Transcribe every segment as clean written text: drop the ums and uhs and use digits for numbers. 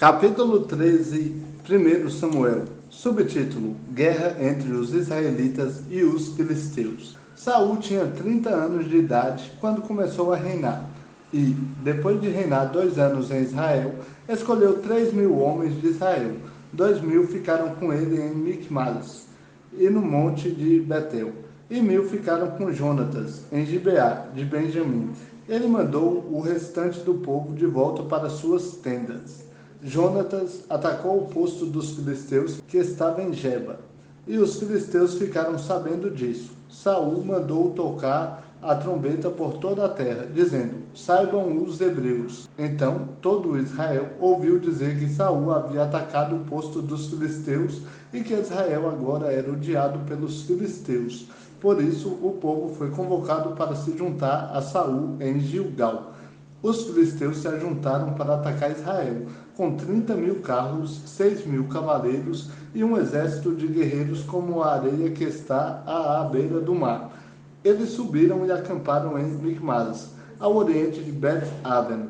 Capítulo 13, 1 Samuel. Subtítulo: Guerra entre os israelitas e os filisteus. Saul tinha 30 anos de idade quando começou a reinar, e, depois de reinar 2 anos em Israel, escolheu 3.000 homens de Israel. 2.000 ficaram com ele em Micmas e no monte de Betel, e 1.000 ficaram com Jonatas em Gibeá de Benjamim. Ele mandou o restante do povo de volta para suas tendas. Jonatas atacou o posto dos filisteus que estava em Geba, e os filisteus ficaram sabendo disso. Saul mandou tocar a trombeta por toda a terra, dizendo: saibam os hebreus. Então todo Israel ouviu dizer que Saul havia atacado o posto dos filisteus e que Israel agora era odiado pelos filisteus. Por isso o povo foi convocado para se juntar a Saul em Gilgal. Os filisteus se ajuntaram para atacar Israel, com 30.000 carros, 6.000 cavaleiros e um exército de guerreiros como a areia que está à beira do mar. Eles subiram e acamparam em Micmas, ao oriente de Bet-Aven.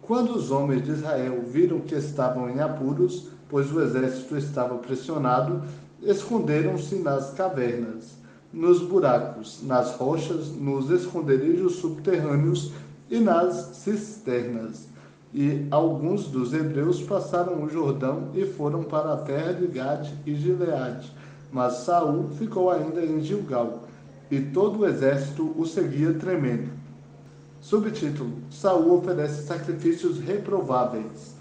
Quando os homens de Israel viram que estavam em apuros, pois o exército estava pressionado, esconderam-se nas cavernas, nos buracos, nas rochas, nos esconderijos subterrâneos e nas cisternas. E alguns dos hebreus passaram o Jordão e foram para a terra de Gade e Gileade. Mas Saul ficou ainda em Gilgal, e todo o exército o seguia tremendo. Subtítulo: Saul oferece sacrifícios reprováveis.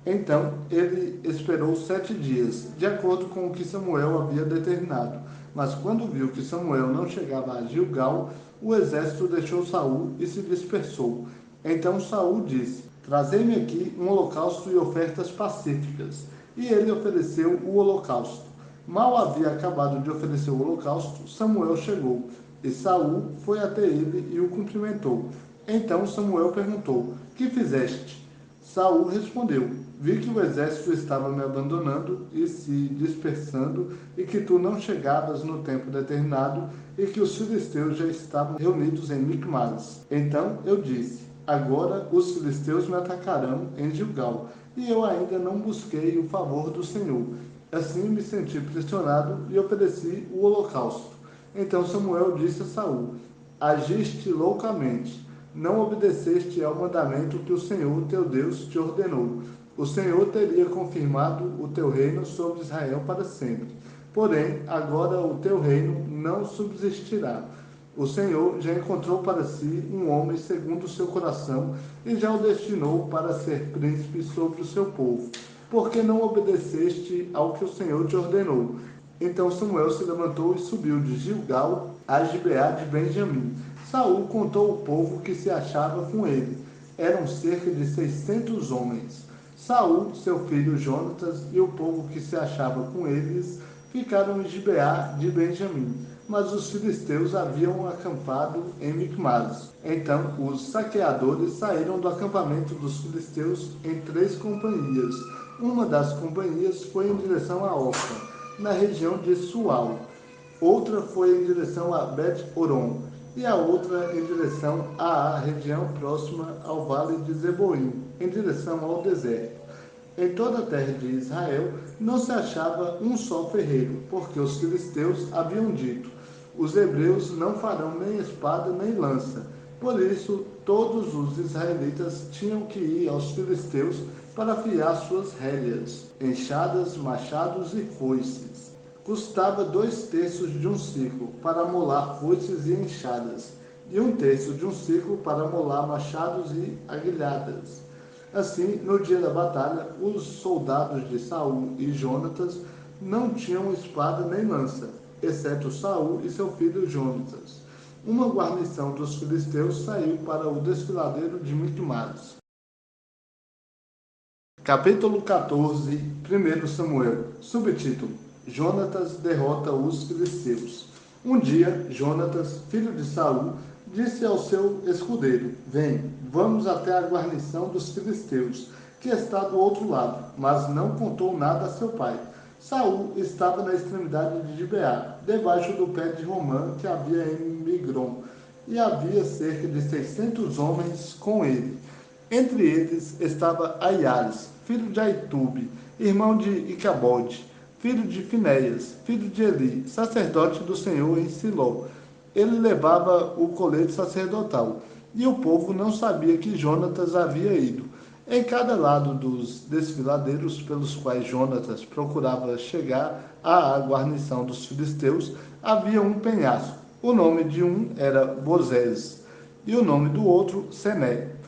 Então ele esperou 7 dias, de acordo com o que Samuel havia determinado. Mas quando viu que Samuel não chegava a Gilgal, o exército deixou Saul e se dispersou. Então Saul disse: trazei-me aqui um holocausto e ofertas pacíficas. E ele ofereceu o holocausto. Mal havia acabado de oferecer o holocausto, Samuel chegou, e Saul foi até ele e o cumprimentou. Então Samuel perguntou: que fizeste? Saul respondeu: vi que o exército estava me abandonando e se dispersando, e que tu não chegavas no tempo determinado, e que os filisteus já estavam reunidos em Micmas. Então eu disse: agora os filisteus me atacarão em Gilgal, e eu ainda não busquei o favor do Senhor. Assim me senti pressionado e ofereci o holocausto. Então Samuel disse a Saul: agiste loucamente. Não obedeceste ao mandamento que o Senhor teu Deus te ordenou. O Senhor teria confirmado o teu reino sobre Israel para sempre. Porém, agora o teu reino não subsistirá. O Senhor já encontrou para si um homem segundo o seu coração e já o destinou para ser príncipe sobre o seu povo. Porque não obedeceste ao que o Senhor te ordenou? Então Samuel se levantou e subiu de Gilgal a Gibeá de Benjamim. Saul contou o povo que se achava com ele. Eram cerca de 600 homens. Saul, seu filho Jonatas e o povo que se achava com eles ficaram em Gibeá de Benjamim, mas os filisteus haviam acampado em Micmas. Então os saqueadores saíram do acampamento dos filisteus em 3 companhias. Uma das companhias foi em direção a Ofra, na região de Sual. Outra foi em direção a Bet-Horon, e a outra em direção à região próxima ao vale de Zeboim, em direção ao deserto. Em toda a terra de Israel não se achava um só ferreiro, porque os filisteus haviam dito: os hebreus não farão nem espada nem lança. Por isso, todos os israelitas tinham que ir aos filisteus para afiar suas rédeas, enxadas, machados e foices. Custava 2/3 de um ciclo para molar foices e enxadas, e 1/3 de um ciclo para molar machados e aguilhadas. Assim, no dia da batalha, os soldados de Saul e Jonatas não tinham espada nem lança, exceto Saul e seu filho Jonatas. Uma guarnição dos filisteus saiu para o desfiladeiro de Micmas. Capítulo 14, 1 Samuel. Subtítulo: Jonatas derrota os filisteus. Um dia, Jonatas, filho de Saul, disse ao seu escudeiro: vem, vamos até a guarnição dos filisteus, que está do outro lado. Mas não contou nada a seu pai. Saul estava na extremidade de Gibeá, debaixo do pé de romã que havia em Migron, e havia cerca de 600 homens com ele. Entre eles estava Aiares, filho de Aitube, irmão de Icabode, filho de Finéias, filho de Eli, sacerdote do Senhor em Siló. Ele levava o colete sacerdotal, e o povo não sabia que Jonatas havia ido. Em cada lado dos desfiladeiros pelos quais Jonatas procurava chegar à guarnição dos filisteus, havia um penhasco. O nome de um era Bozez, e o nome do outro Sené.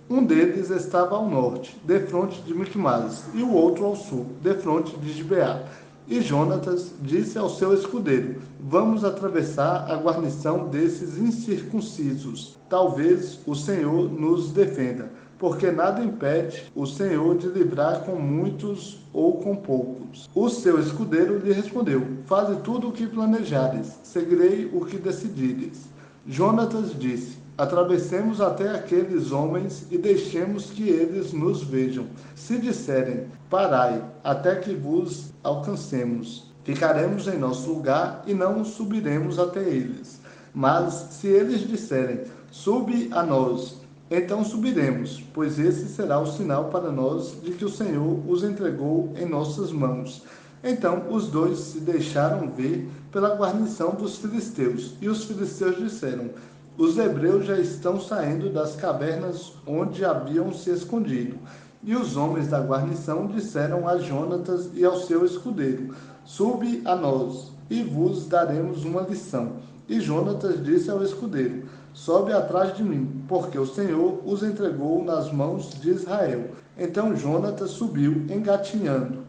Um deles estava ao norte, defronte de Micmas, e o outro ao sul, defronte de Gibeá. E Jonatas disse ao seu escudeiro: Vamos atravessar a guarnição desses incircuncisos. Talvez o Senhor nos defenda, porque nada impede o Senhor de livrar com muitos ou com poucos. O seu escudeiro lhe respondeu: Faze tudo o que planejares, seguirei o que decidires. Jonatas disse: Atravessemos até aqueles homens e deixemos que eles nos vejam. Se disserem: Parai, até que vos alcancemos, ficaremos em nosso lugar e não subiremos até eles. Mas se eles disserem: Sube a nós, então subiremos, pois esse será o sinal para nós de que o Senhor os entregou em nossas mãos. Então os dois se deixaram ver pela guarnição dos filisteus, e os filisteus disseram: Os hebreus já estão saindo das cavernas onde haviam se escondido. E os homens da guarnição disseram a Jonatas e ao seu escudeiro: Sube a nós, e vos daremos uma lição. E Jonatas disse ao escudeiro: Sobe atrás de mim, porque o Senhor os entregou nas mãos de Israel. Então Jonatas subiu, engatinhando,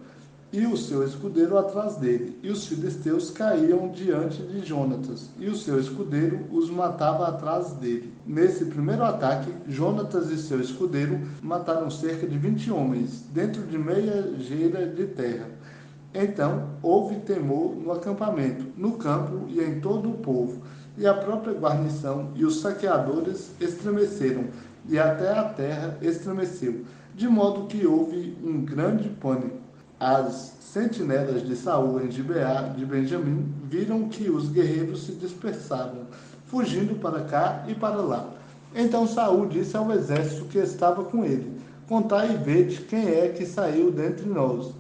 e o seu escudeiro atrás dele. E os filisteus caíam diante de Jonatas, e o seu escudeiro os matava atrás dele. Nesse primeiro ataque, Jonatas e seu escudeiro mataram cerca de 20 homens, dentro de meia geira de terra. Então houve temor no acampamento, no campo e em todo o povo, e a própria guarnição e os saqueadores estremeceram, e até a terra estremeceu, de modo que houve um grande pânico. As sentinelas de Saul em Gibeá de Benjamim viram que os guerreiros se dispersavam, fugindo para cá e para lá. Então Saul disse ao exército que estava com ele: Contai e vede quem é que saiu dentre nós.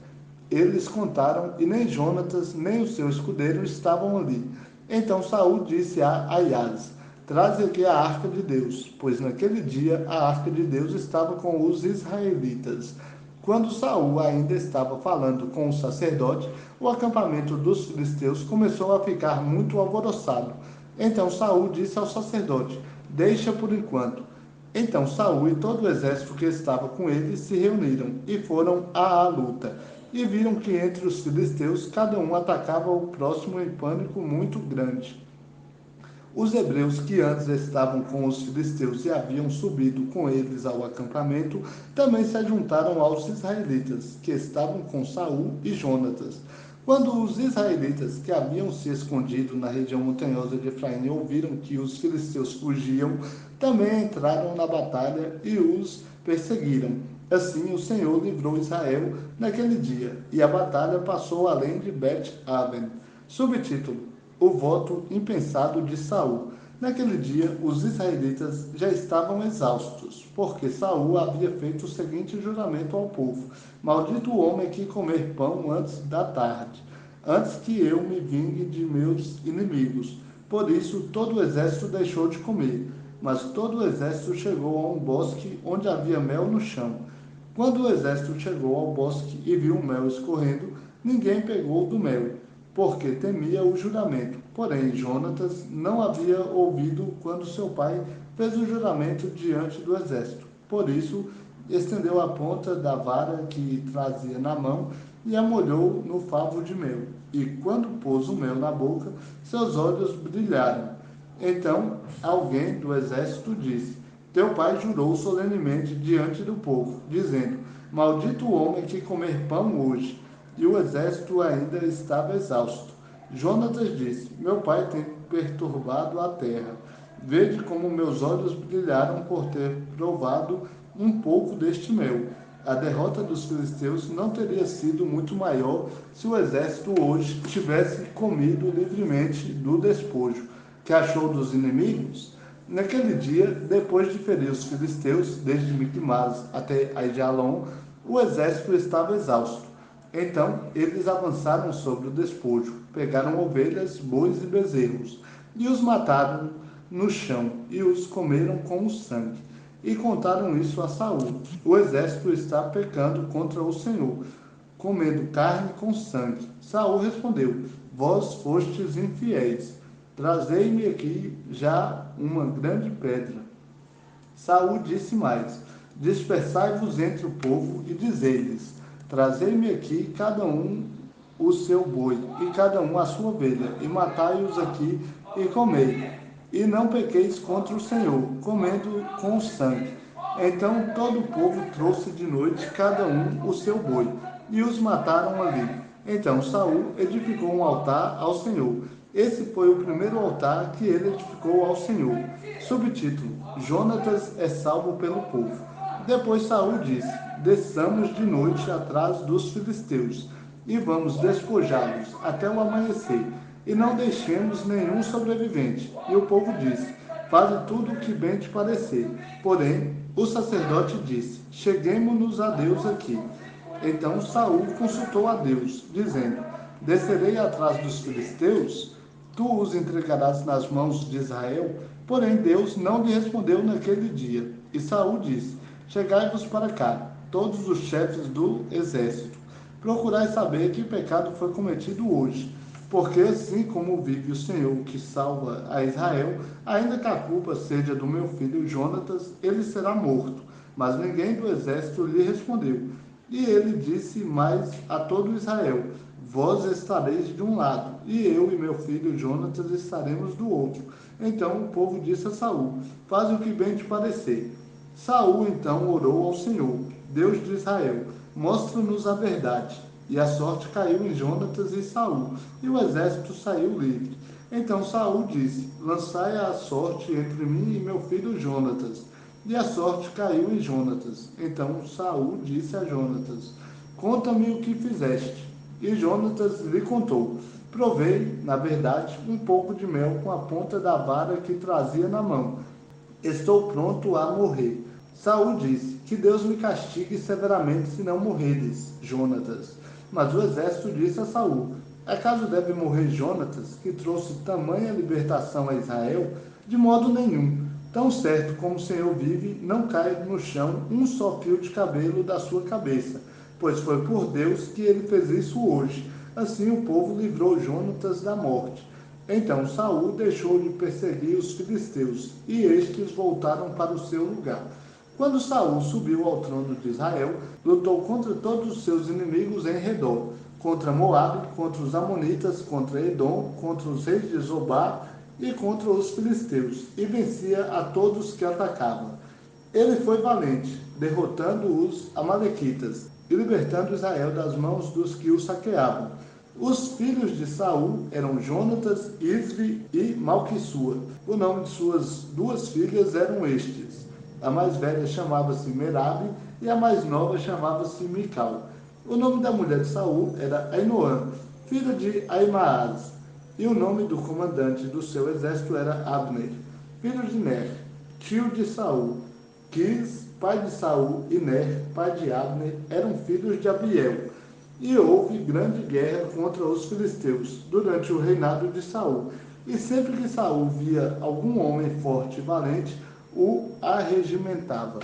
Eles contaram, e nem Jonatas nem o seu escudeiro estavam ali. Então Saul disse a Aias: Traze aqui a arca de Deus, pois naquele dia a arca de Deus estava com os israelitas. Quando Saul ainda estava falando com o sacerdote, o acampamento dos filisteus começou a ficar muito alvoroçado. Então Saul disse ao sacerdote: Deixa por enquanto. Então Saul e todo o exército que estava com ele se reuniram e foram à luta. E viram que entre os filisteus cada um atacava o próximo em pânico muito grande. Os hebreus que antes estavam com os filisteus e haviam subido com eles ao acampamento também se juntaram aos israelitas, que estavam com Saul e Jonatas. Quando os israelitas que haviam se escondido na região montanhosa de Efraim ouviram que os filisteus fugiam, também entraram na batalha e os perseguiram. Assim o Senhor livrou Israel naquele dia, e a batalha passou além de Bet-Aven. Subtítulo: O voto impensado de Saul. Naquele dia, os israelitas já estavam exaustos, porque Saul havia feito o seguinte juramento ao povo: Maldito o homem que comer pão antes da tarde, antes que eu me vingue de meus inimigos. Por isso, todo o exército deixou de comer, mas todo o exército chegou a um bosque onde havia mel no chão. Quando o exército chegou ao bosque e viu o mel escorrendo, ninguém pegou do mel, porque temia o juramento. Porém, Jonatas não havia ouvido quando seu pai fez o juramento diante do exército. Por isso, estendeu a ponta da vara que trazia na mão e a molhou no favo de mel. E quando pôs o mel na boca, seus olhos brilharam. Então, alguém do exército disse: Teu pai jurou solenemente diante do povo, dizendo: Maldito o homem que comer pão hoje. E o exército ainda estava exausto. Jonatas disse: Meu pai tem perturbado a terra. Vede como meus olhos brilharam por ter provado um pouco deste mel. A derrota dos filisteus não teria sido muito maior se o exército hoje tivesse comido livremente do despojo que achou dos inimigos. Naquele dia, depois de ferir os filisteus, desde Micmas até Aijalon, O exército estava exausto. Então eles avançaram sobre o despojo, pegaram ovelhas, bois e bezerros, e os mataram no chão, e os comeram com o sangue. E contaram isso a Saul. O exército está pecando contra o Senhor, comendo carne com sangue. Saul respondeu: Vós fostes infiéis. Trazei-me aqui já uma grande pedra. Saul disse mais: Dispersai-vos entre o povo e dizei-lhes: Trazei-me aqui cada um o seu boi e cada um a sua ovelha, e matai-os aqui e comei. E não pequeis contra o Senhor, comendo com o sangue. Então todo o povo trouxe de noite cada um o seu boi, e os mataram ali. Então Saul edificou um altar ao Senhor. Esse foi o primeiro altar que ele edificou ao Senhor. Subtítulo: Jonatas é salvo pelo povo. Depois Saul disse: Desçamos de noite atrás dos filisteus e vamos despojá-los até o amanhecer, e não deixemos nenhum sobrevivente. E o povo disse: Faze tudo o que bem te parecer. Porém, o sacerdote disse: Cheguemo-nos a Deus aqui. Então Saul consultou a Deus, dizendo: Descerei atrás dos filisteus? Tu os entregarás nas mãos de Israel? Porém Deus não lhe respondeu naquele dia. E Saul disse: Chegai-vos para cá, todos os chefes do exército. Procurai saber que pecado foi cometido hoje. Porque assim como vive o Senhor que salva a Israel, ainda que a culpa seja do meu filho Jonatas, ele será morto. Mas ninguém do exército lhe respondeu. E ele disse mais a todo Israel: Vós estareis de um lado, e eu e meu filho Jonatas estaremos do outro. Então o povo disse a Saul: Faz o que bem te parecer. Saul então orou ao Senhor, Deus de Israel: Mostra-nos a verdade. E a sorte caiu em Jonatas e Saul, e o exército saiu livre. Então Saul disse: Lançai a sorte entre mim e meu filho Jonatas. E a sorte caiu em Jonatas. Então Saul disse a Jonatas: Conta-me o que fizeste. E Jonatas lhe contou: Provei, na verdade, um pouco de mel com a ponta da vara que trazia na mão. Estou pronto a morrer. Saul disse: Que Deus me castigue severamente se não morreres, Jonatas. Mas o exército disse a Saul: Acaso deve morrer Jonatas, que trouxe tamanha libertação a Israel? De modo nenhum. Tão certo como o Senhor vive, não cai no chão um só fio de cabelo da sua cabeça, pois foi por Deus que ele fez isso hoje. Assim o povo livrou Jonatas da morte. Então Saul deixou de perseguir os filisteus, e estes voltaram para o seu lugar. Quando Saul subiu ao trono de Israel, lutou contra todos os seus inimigos em redor, contra Moabe, contra os amonitas, contra Edom, contra os reis de Zobá e contra os filisteus, e vencia a todos que atacavam. Ele foi valente, derrotando os amalequitas e libertando Israel das mãos dos que o saqueavam. Os filhos de Saul eram Jonatas, Isvi e Malquissua. O nome de suas duas filhas eram estes: a mais velha chamava-se Merabe e a mais nova chamava-se Mical. O nome da mulher de Saul era Ainoã, filha de Aimaas, e o nome do comandante do seu exército era Abner, filho de Ner, tio de Saul. Quis, pai de Saul, e Ner, pai de Abner, eram filhos de Abiel. E houve grande guerra contra os filisteus durante o reinado de Saul. E sempre que Saul via algum homem forte e valente, o arregimentava.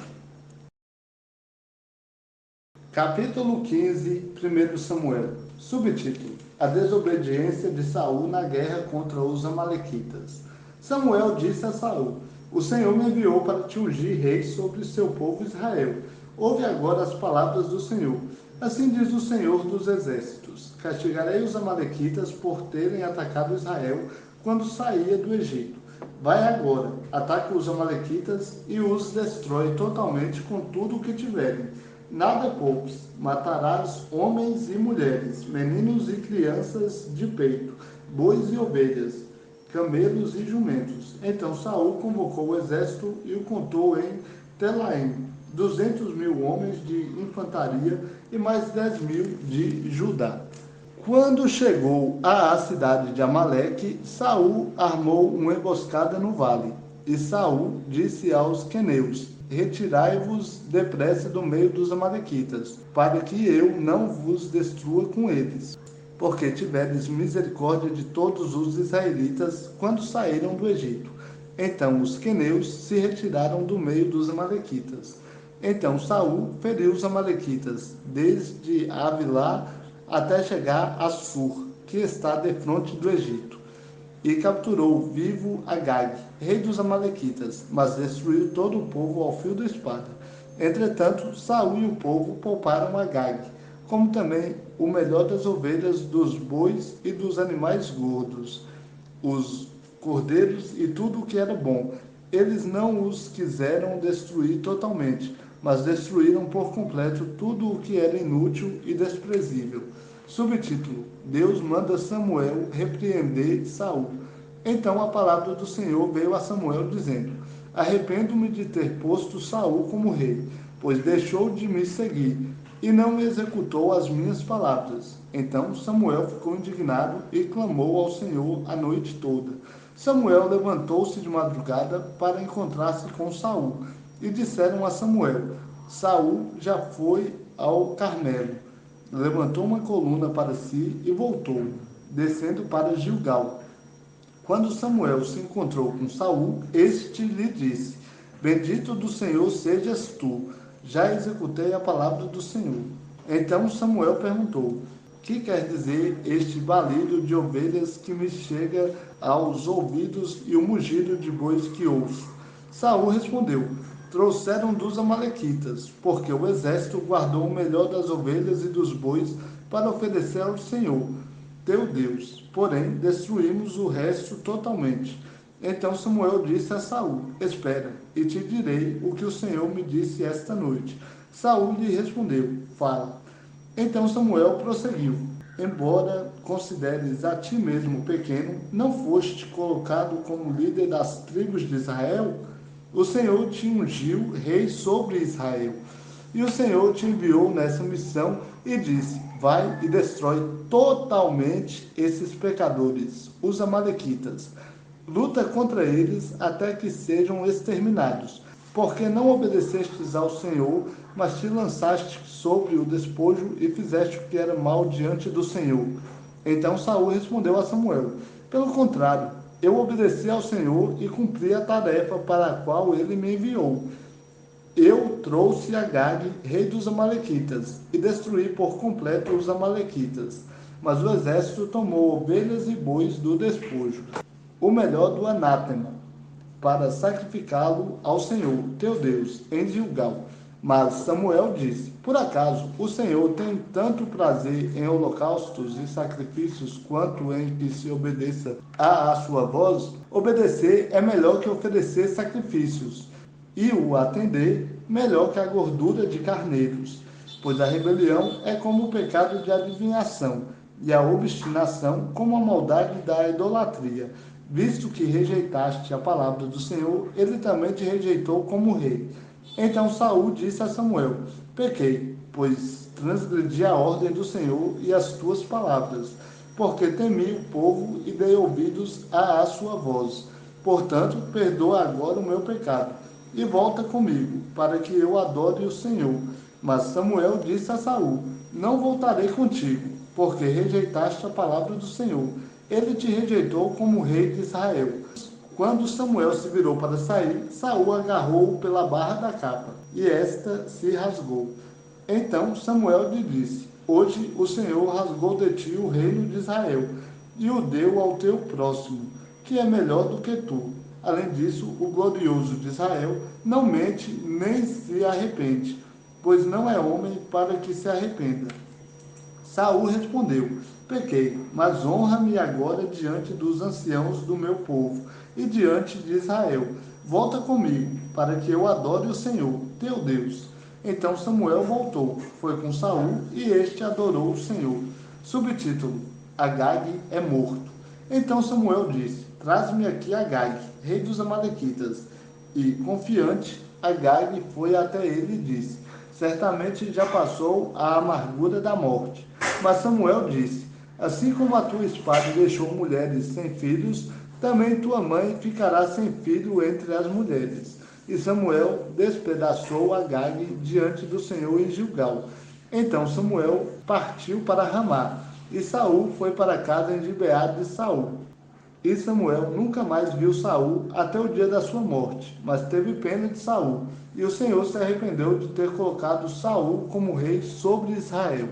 Capítulo 15, 1 Samuel. Subtítulo: A desobediência de Saul na guerra contra os amalequitas. Samuel disse a Saul: O Senhor me enviou para te ungir rei sobre o seu povo Israel. Ouve agora as palavras do Senhor. Assim diz o Senhor dos exércitos: Castigarei os amalequitas por terem atacado Israel quando saía do Egito. Vai agora, ataque os amalequitas e os destrói totalmente com tudo o que tiverem. Nada poupes, matarás homens e mulheres, meninos e crianças de peito, bois e ovelhas, camelos e jumentos. Então Saul convocou o exército e o contou em Telaim, 200.000 homens de infantaria e mais 10.000 de Judá. Quando chegou à cidade de Amaleque, Saul armou uma emboscada no vale. E Saul disse aos queneus: retirai-vos depressa do meio dos amalequitas, para que eu não vos destrua com eles, porque tiveres misericórdia de todos os israelitas quando saíram do Egito. Então os queneus se retiraram do meio dos amalequitas. Então Saul feriu os amalequitas, desde Avilá até chegar a Sur, que está defronte do Egito, e capturou vivo Agag, rei dos amalequitas, mas destruiu todo o povo ao fio da espada. Entretanto, Saul e o povo pouparam Agag, como também o melhor das ovelhas, dos bois e dos animais gordos, os cordeiros e tudo o que era bom. Eles não os quiseram destruir totalmente, mas destruíram por completo tudo o que era inútil e desprezível. Subtítulo: Deus manda Samuel repreender Saul. Então a palavra do Senhor veio a Samuel dizendo: Arrependo-me de ter posto Saul como rei, pois deixou de me seguir e não executou as minhas palavras. Então Samuel ficou indignado e clamou ao Senhor a noite toda. Samuel levantou-se de madrugada para encontrar-se com Saul, e disseram a Samuel: Saul já foi ao Carmelo, levantou uma coluna para si e voltou, descendo para Gilgal. Quando Samuel se encontrou com Saul, este lhe disse: Bendito do Senhor sejas tu, já executei a palavra do Senhor. Então Samuel perguntou: Que quer dizer este balido de ovelhas que me chega aos ouvidos e o mugido de bois que ouço? Saul respondeu: Trouxeram dos amalequitas, porque o exército guardou o melhor das ovelhas e dos bois para oferecer ao Senhor, teu Deus. Porém, destruímos o resto totalmente. Então Samuel disse a Saul: Espera, e te direi o que o Senhor me disse esta noite. Saul lhe respondeu: Fala. Então Samuel prosseguiu: Embora consideres a ti mesmo pequeno, não foste colocado como líder das tribos de Israel? O Senhor te ungiu rei sobre Israel. E o Senhor te enviou nessa missão e disse: Vai e destrói totalmente esses pecadores, os amalequitas. Luta contra eles até que sejam exterminados, porque não obedecestes ao Senhor, mas te lançaste sobre o despojo e fizeste o que era mal diante do Senhor. Então Saul respondeu a Samuel: Pelo contrário, eu obedeci ao Senhor e cumpri a tarefa para a qual ele me enviou. Eu trouxe Agag, rei dos amalequitas, e destruí por completo os amalequitas. Mas o exército tomou ovelhas e bois do despojo, o melhor do anátema, para sacrificá-lo ao Senhor, teu Deus, em Gilgal. Mas Samuel disse: Por acaso o Senhor tem tanto prazer em holocaustos e sacrifícios quanto em que se obedeça à sua voz? Obedecer é melhor que oferecer sacrifícios, e o atender melhor que a gordura de carneiros. Pois a rebelião é como o pecado de adivinhação, e a obstinação como a maldade da idolatria. Visto que rejeitaste a palavra do Senhor, ele também te rejeitou como rei. Então Saul disse a Samuel: Pequei, pois transgredi a ordem do Senhor e as tuas palavras, porque temi o povo e dei ouvidos à sua voz. Portanto, perdoa agora o meu pecado, e volta comigo, para que eu adore o Senhor. Mas Samuel disse a Saul: Não voltarei contigo, porque rejeitaste a palavra do Senhor. Ele te rejeitou como rei de Israel. Quando Samuel se virou para sair, Saul agarrou-o pela barra da capa, e esta se rasgou. Então Samuel lhe disse: Hoje o Senhor rasgou de ti o reino de Israel, e o deu ao teu próximo, que é melhor do que tu. Além disso, o glorioso de Israel não mente nem se arrepende, pois não é homem para que se arrependa. Saul respondeu: Pequei, mas honra-me agora diante dos anciãos do meu povo e diante de Israel. Volta comigo, para que eu adore o Senhor, teu Deus. Então Samuel voltou, foi com Saul, e este adorou o Senhor. Subtítulo: Agag é morto. Então Samuel disse: Traz-me aqui Agag, rei dos amalequitas. E, confiante, Agag foi até ele e disse: Certamente já passou a amargura da morte. Mas Samuel disse: Assim como a tua espada deixou mulheres sem filhos, também tua mãe ficará sem filho entre as mulheres. e Samuel despedaçou Agag diante do Senhor em Gilgal. Então Samuel partiu para Ramá, e Saul foi para casa em Gibeá de Saul. E Samuel nunca mais viu Saul até o dia da sua morte, mas teve pena de Saul, e o Senhor se arrependeu de ter colocado Saul como rei sobre Israel.